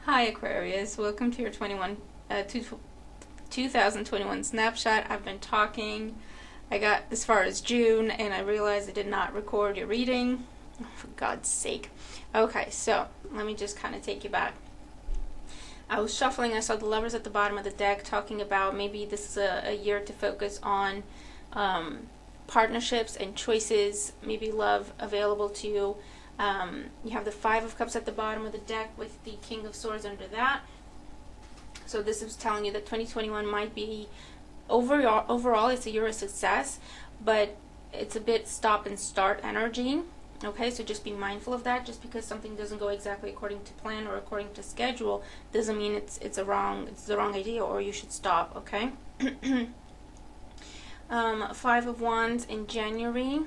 Hi Aquarius, welcome to your 2021 snapshot. I've been talking. I got as far as June and I realized I did not record your reading. Oh, for God's sake. Okay, so let me just kind of take you back. I was shuffling, I saw the Lovers at the bottom of the deck talking about maybe this is a year to focus on partnerships and choices, maybe love available to you. You have the Five of Cups at the bottom of the deck with the King of Swords under that. So this is telling you that 2021 might be overall it's a year of success, but it's a bit stop and start energy. Okay, so just be mindful of that. Just because something doesn't go exactly according to plan or according to schedule doesn't mean it's the wrong idea or you should stop. Okay. Five of Wands in January.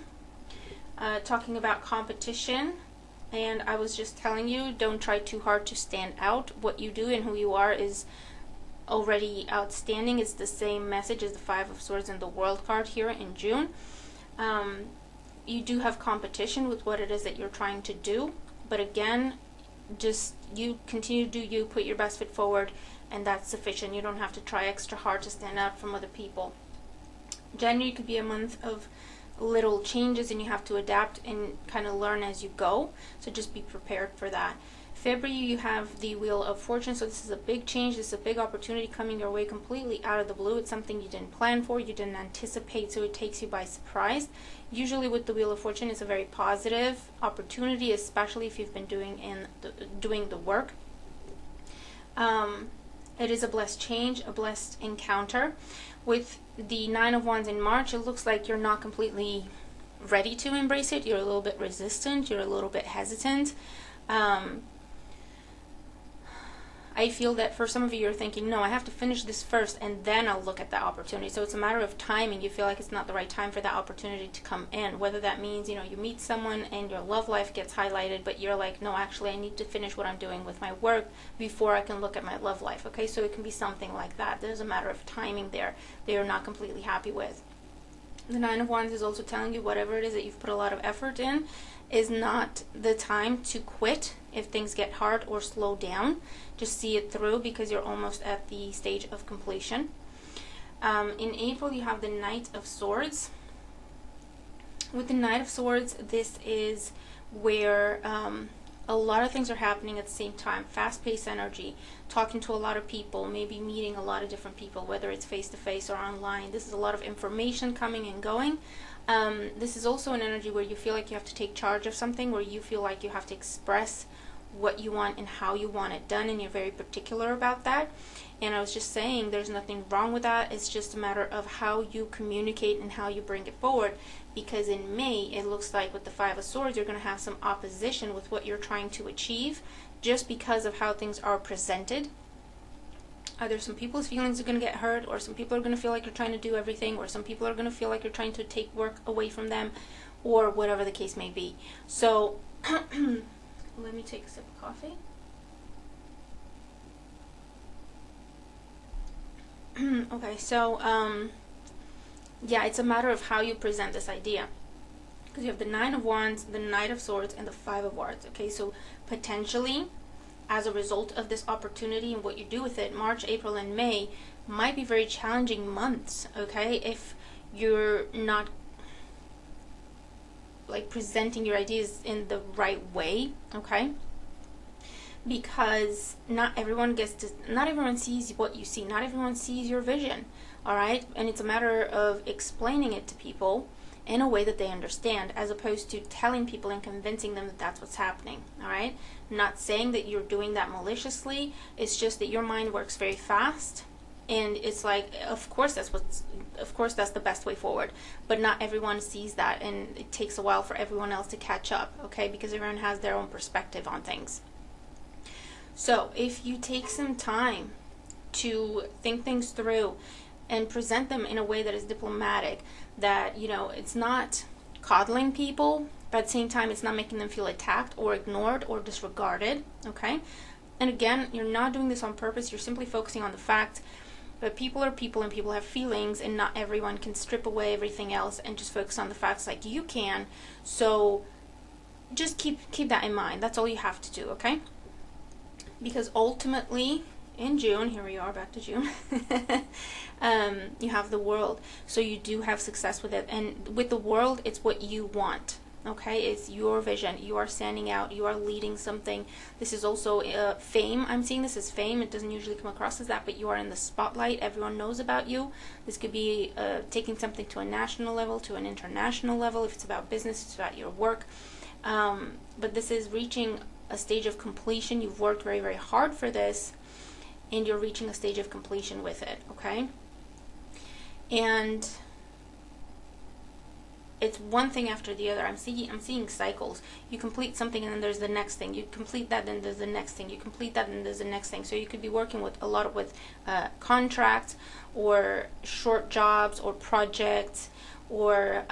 Talking about competition, and I was just telling you, don't try too hard to stand out. What you do and who you are is already outstanding. It's the same message as the Five of Swords and the World card here in June. You do have competition with what it is that you're trying to do, but again, just you continue to do you, put your best foot forward, and that's sufficient. You don't have to try extra hard to stand out from other people. January could be a month of little changes and you have to adapt and kind of learn as you go, so just be prepared for that. February, you have the Wheel of Fortune, so this is a big change, this is a big opportunity coming your way completely out of the blue. It's something you didn't plan for, you didn't anticipate, so it takes you by surprise. Usually with the Wheel of Fortune, it's a very positive opportunity, especially if you've been doing the work. It is a blessed change, a blessed encounter. With the Nine of Wands in March, it looks like you're not completely ready to embrace it. You're a little bit resistant. You're a little bit hesitant. I feel that for some of you, you're thinking, no, I have to finish this first and then I'll look at that opportunity. So it's a matter of timing. You feel like it's not the right time for that opportunity to come in. Whether that means, you meet someone and your love life gets highlighted, but you're like, no, actually, I need to finish what I'm doing with my work before I can look at my love life. Okay, so it can be something like that. There's a matter of timing there that you're not completely happy with. The Nine of Wands is also telling you whatever it is that you've put a lot of effort in is not the time to quit if things get hard or slow down. Just see it through because you're almost at the stage of completion. In April, you have the Knight of Swords. With the Knight of Swords, this is where a lot of things are happening at the same time. Fast-paced energy, talking to a lot of people, maybe meeting a lot of different people, whether it's face-to-face or online. This is a lot of information coming and going. This is also an energy where you feel like you have to take charge of something, where you feel like you have to express what you want and how you want it done, and you're very particular about that. And I was just saying there's nothing wrong with that. It's just a matter of how you communicate and how you bring it forward, because in May it looks like with the Five of Swords you're going to have some opposition with what you're trying to achieve just because of how things are presented. Either some people's feelings are going to get hurt, or some people are going to feel like you're trying to do everything, or some people are going to feel like you're trying to take work away from them, or whatever the case may be. So let me take a sip of coffee. Okay, so yeah, it's a matter of how you present this idea, because you have the Nine of Wands, the Knight of Swords, and the Five of Wands. Okay, so potentially as a result of this opportunity and what you do with it, March, April, and May might be very challenging months. Okay, if you're not like presenting your ideas in the right way. Okay, because not everyone sees what you see, not everyone sees your vision. All right, and it's a matter of explaining it to people in a way that they understand, as opposed to telling people and convincing them that that's what's happening. All right, not saying that you're doing that maliciously. It's just that your mind works very fast, and it's like, of course that's the best way forward, but not everyone sees that, and it takes a while for everyone else to catch up. Okay, because everyone has their own perspective on things. So if you take some time to think things through and present them in a way that is diplomatic, that, it's not coddling people, but at the same time it's not making them feel attacked or ignored or disregarded. Okay, and again, you're not doing this on purpose. You're simply focusing on the fact that people are people and people have feelings, and not everyone can strip away everything else and just focus on the facts like you can. So just keep that in mind. That's all you have to do. Okay, because ultimately in June, here we are back to June, you have the World. So you do have success with it. And with the World, it's what you want. Okay, it's your vision. You are standing out. You are leading something. This is also fame. I'm seeing this as fame. It doesn't usually come across as that, but you are in the spotlight. Everyone knows about you. This could be taking something to a national level, to an international level. If it's about business, it's about your work. But this is reaching a stage of completion. You've worked very, very hard for this, and you're reaching a stage of completion with it. Okay, and it's one thing after the other. I'm seeing cycles. You complete something and then there's the next thing. You complete that and there's the next thing. You complete that and there's the next thing. So you could be working with a lot with contracts or short jobs or projects or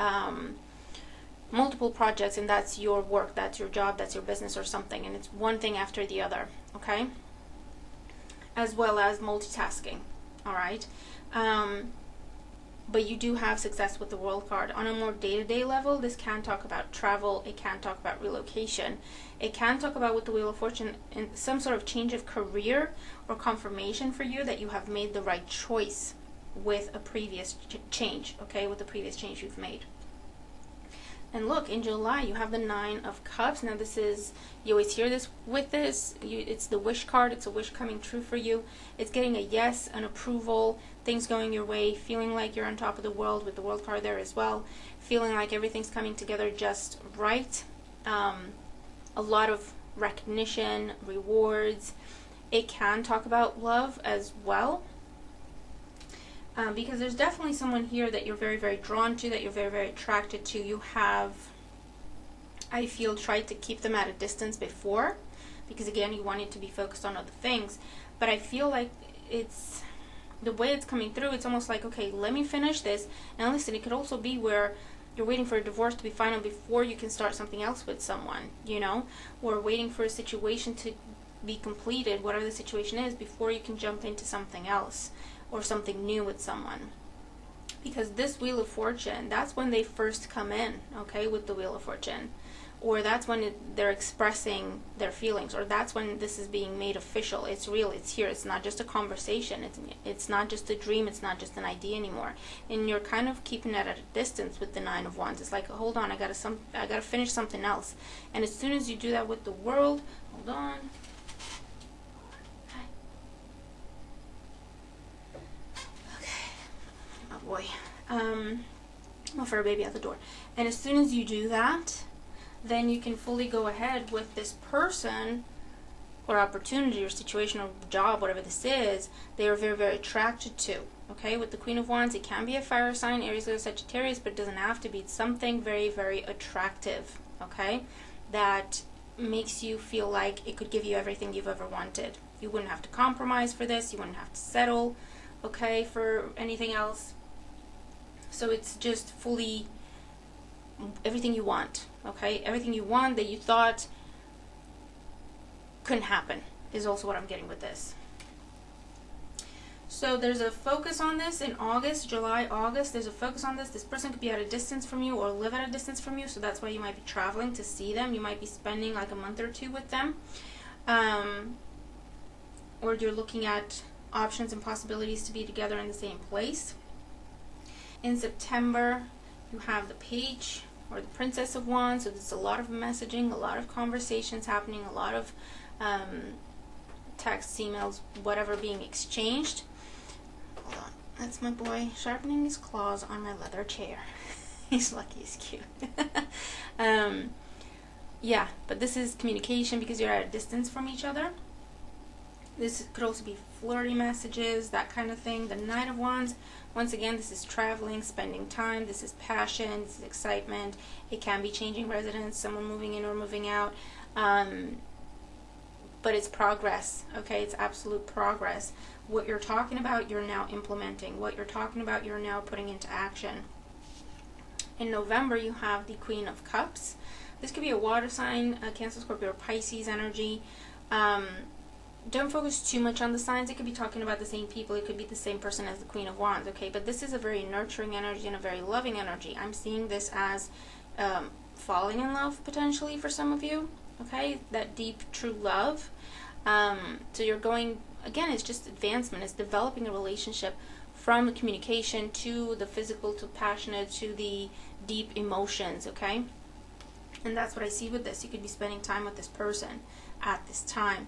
multiple projects, and that's your work, that's your job, that's your business or something, and it's one thing after the other. Okay, as well as multitasking. All right. But you do have success with the World card. On a more day-to-day level, this can talk about travel. It can talk about relocation. It can talk about, with the Wheel of Fortune, in some sort of change of career or confirmation for you that you have made the right choice with a previous change, okay, with the previous change you've made. And look, in July, you have the 9 of Cups. Now, this is, you always hear this with this. It's the wish card. It's a wish coming true for you. It's getting a yes, an approval, things going your way, feeling like you're on top of the world with the World card there as well, feeling like everything's coming together just right. A lot of recognition, rewards. It can talk about love as well. Because there's definitely someone here that you're very, very drawn to, that you're very, very attracted to. You have, I feel, tried to keep them at a distance before, because again, you wanted to be focused on other things. But I feel like it's, the way it's coming through, it's almost like, okay, let me finish this. And listen, it could also be where you're waiting for a divorce to be final before you can start something else with someone, you know, or waiting for a situation to be completed, whatever the situation is, before you can jump into something else or something new with someone. Because this Wheel of Fortune, that's when they first come in, okay, with the Wheel of Fortune. Or that's when they're expressing their feelings, or that's when this is being made official. It's real, it's here, it's not just a conversation, it's not just a dream, it's not just an idea anymore. And you're kind of keeping it at a distance with the 9 of Wands. It's like, hold on, I gotta finish something else. And as soon as you do that with the World, hold on. Boy, my fur baby at the door. And as soon as you do that, then you can fully go ahead with this person or opportunity or situation or job, whatever this is, they are very, very attracted to. Okay, with the Queen of Wands, it can be a fire sign, Aries or Sagittarius, but it doesn't have to be. It's something very, very attractive, okay, that makes you feel like it could give you everything you've ever wanted. You wouldn't have to compromise for this. You wouldn't have to settle, okay, for anything else. So it's just fully everything you want, okay? Everything you want that you thought couldn't happen is also what I'm getting with this. So there's a focus on this in August, July, August. There's a focus on this. This person could be at a distance from you or live at a distance from you, so that's why you might be traveling to see them. You might be spending like a month or two with them. Or you're looking at options and possibilities to be together in the same place. In September, you have the Page or the Princess of Wands, so there's a lot of messaging, a lot of conversations happening, a lot of texts, emails, whatever being exchanged. Hold on, that's my boy sharpening his claws on my leather chair. He's lucky, he's cute. Yeah, but this is communication because you're at a distance from each other. This could also be flirty messages, that kind of thing. The Knight of Wands, once again, this is traveling, spending time. This is passion, this is excitement. It can be changing residence, someone moving in or moving out. But it's progress, okay? It's absolute progress. What you're talking about, you're now implementing. What you're talking about, you're now putting into action. In November, you have the Queen of Cups. This could be a water sign, a Cancer, Scorpio, or Pisces energy. Don't focus too much on the signs. It could be talking about the same people. It could be the same person as the Queen of Wands, okay? But this is a very nurturing energy and a very loving energy. I'm seeing this as falling in love, potentially, for some of you, okay? That deep, true love. So you're going, again, it's just advancement. It's developing a relationship from communication to the physical to passionate to the deep emotions, okay? And that's what I see with this. You could be spending time with this person at this time.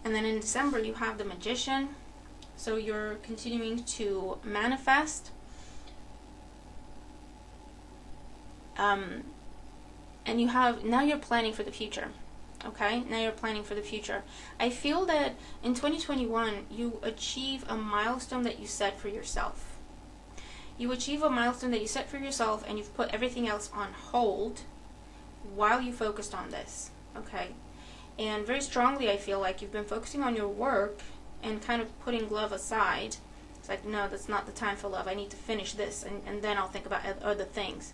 And then in December, you have the Magician. So you're continuing to manifest. And you have, now you're planning for the future. Okay, now you're planning for the future. I feel that in 2021, you achieve a milestone that you set for yourself. You achieve a milestone that you set for yourself, and you've put everything else on hold while you focused on this. Okay, and very strongly, I feel like you've been focusing on your work and kind of putting love aside. It's like, no, that's not the time for love. I need to finish this, and then I'll think about other things.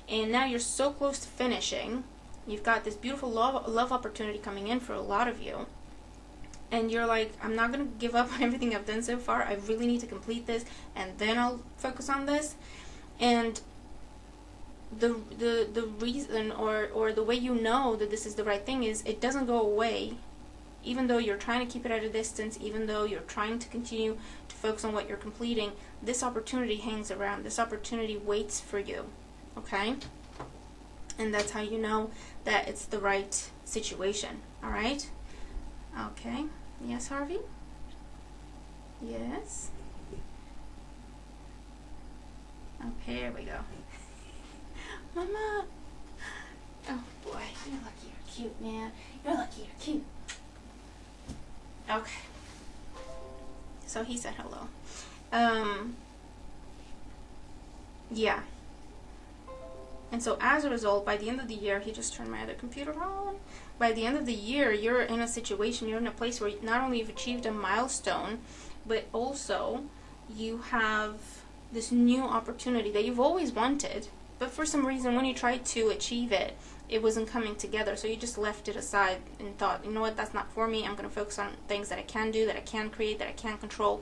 And now you're so close to finishing. You've got this beautiful love opportunity coming in for a lot of you. And you're like, I'm not going to give up on everything I've done so far. I really need to complete this, and then I'll focus on this. And the reason or the way you know that this is the right thing is it doesn't go away. Even though you're trying to keep it at a distance, even though you're trying to continue to focus on what you're completing, this opportunity hangs around. This opportunity waits for you. Okay? And that's how you know that it's the right situation. Alright? Okay. Yes, Harvey? Yes? Okay, here we go. Mama! Oh boy, you're lucky you're cute, man. You're lucky you're cute. Okay. So he said hello. Yeah. And so as a result, by the end of the year, he just turned my other computer on. By the end of the year, you're in a situation, you're in a place where not only you've achieved a milestone, but also you have this new opportunity that you've always wanted, but for some reason when you tried to achieve it, it wasn't coming together. So you just left it aside and thought, you know what, that's not for me. I'm going to focus on things that I can do, that I can create, that I can control.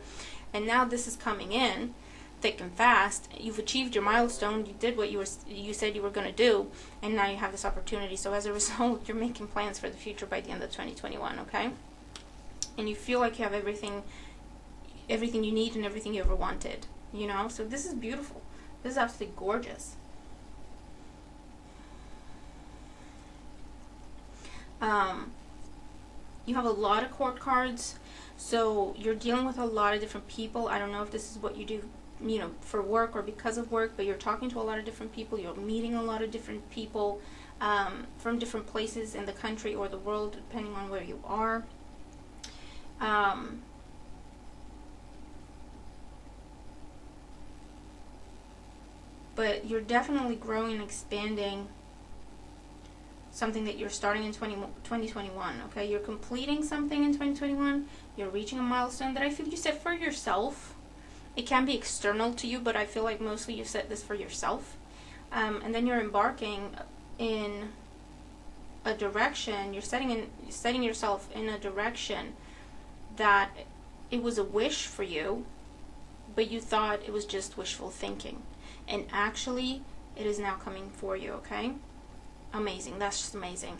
And now this is coming in thick and fast. You've achieved your milestone. You did what you said you were going to do, and now you have this opportunity. So as a result, you're making plans for the future by the end of 2021, okay? And you feel like you have everything you need and everything you ever wanted, you know? So this is beautiful. This is absolutely gorgeous. You have a lot of court cards, so you're dealing with a lot of different people. I don't know if this is what you do, you know, for work or because of work, but you're talking to a lot of different people. You're meeting a lot of different people from different places in the country or the world, depending on where you are. But you're definitely growing and expanding something that you're starting in 2021, okay? You're completing something in 2021. You're reaching a milestone that I feel you set for yourself. It can be external to you, but I feel like mostly you set this for yourself. And then you're embarking in a direction. You're setting yourself in a direction that it was a wish for you, but you thought it was just wishful thinking. And actually, it is now coming for you, okay? Amazing. That's just amazing.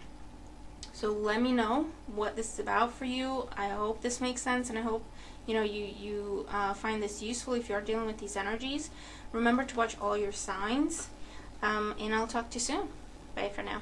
So let me know what this is about for you. I hope this makes sense, and I hope you find this useful if you're dealing with these energies. Remember to watch all your signs, and I'll talk to you soon. Bye for now.